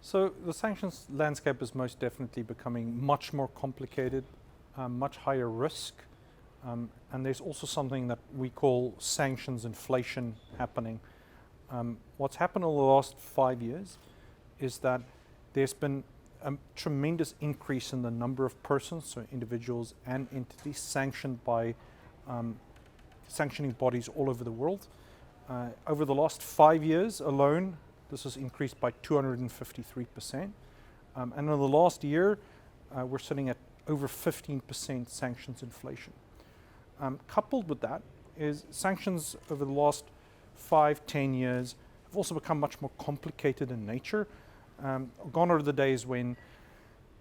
So the sanctions landscape is most definitely becoming much more complicated, much higher risk, and there's also something that we call sanctions inflation happening. What's happened over the last 5 years is that there's been a tremendous increase in the number of persons, so individuals and entities, sanctioned by sanctioning bodies all over the world. Over the last 5 years alone, this has increased by 253%. And in the last year, we're sitting at over 15% sanctions inflation. Coupled with that is sanctions over the last 5-10 years have also become much more complicated in nature. Gone are the days when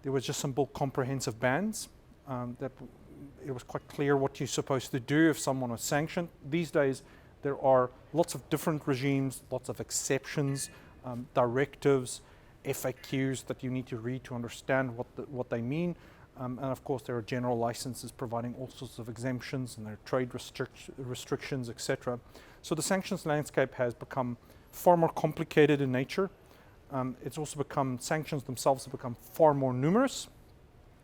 there was just simple comprehensive bans, that it was quite clear what you're supposed to do if someone was sanctioned. These days, there are lots of different regimes, lots of exceptions, directives, FAQs that you need to read to understand what they mean. And of course, there are general licenses providing all sorts of exemptions, and there are trade restrictions, etc. So the sanctions landscape has become far more complicated in nature. It's also become, sanctions themselves have become far more numerous.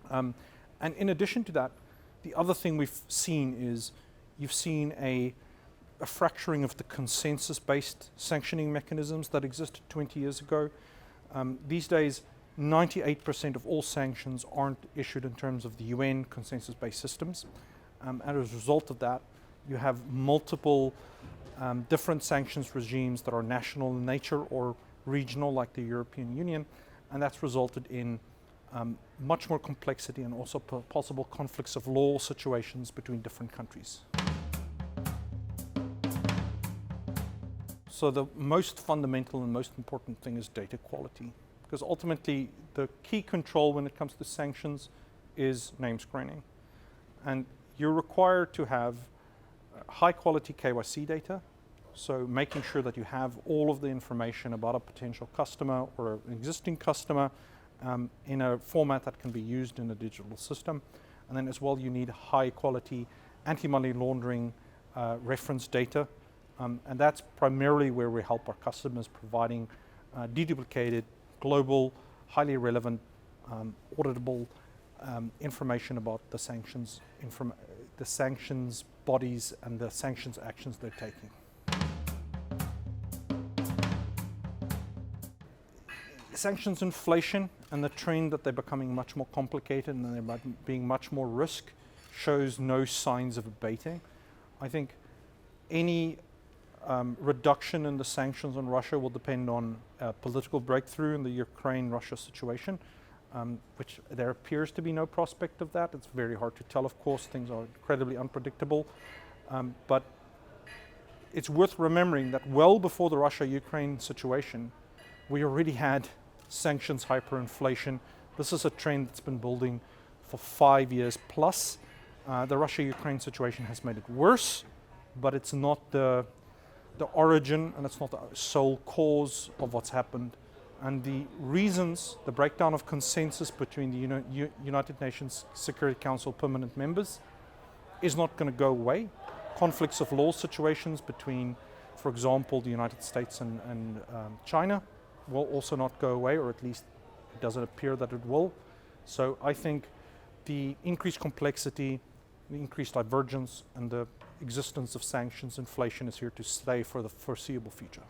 And in addition to that, the other thing we've seen is you've seen a fracturing of the consensus-based sanctioning mechanisms that existed 20 years ago. These days, 98% of all sanctions aren't issued in terms of the UN consensus-based systems. And as a result of that, you have multiple different sanctions regimes that are national in nature or regional, like the European Union, and that's resulted in much more complexity and also possible conflicts of law situations between different countries. So the most fundamental and most important thing is data quality, because ultimately the key control when it comes to sanctions is name screening. And you're required to have high quality KYC data, so making sure that you have all of the information about a potential customer or an existing customer in a format that can be used in a digital system. And then as well, you need high quality anti-money laundering reference data. And that's primarily where we help our customers, providing deduplicated, global, highly relevant, auditable information about the sanctions bodies and the sanctions actions they're taking. Sanctions inflation and the trend that they're becoming much more complicated and they're being much more risk shows no signs of abating. I think any reduction in the sanctions on Russia will depend on political breakthrough in the Ukraine-Russia situation, which there appears to be no prospect of that. It's very hard to tell, of course. Things are incredibly unpredictable. But it's worth remembering that well before the Russia-Ukraine situation, we already had sanctions hyperinflation. This is a trend that's been building for 5 years plus. The Russia-Ukraine situation has made it worse, but it's not the origin and it's not the sole cause of what's happened. And the reasons, the breakdown of consensus between the United Nations Security Council permanent members is not going to go away. Conflicts of law situations between, for example, the United States and China will also not go away, or at least it doesn't appear that it will. So I think the increased complexity, the increased divergence, and the existence of sanctions inflation is here to stay for the foreseeable future.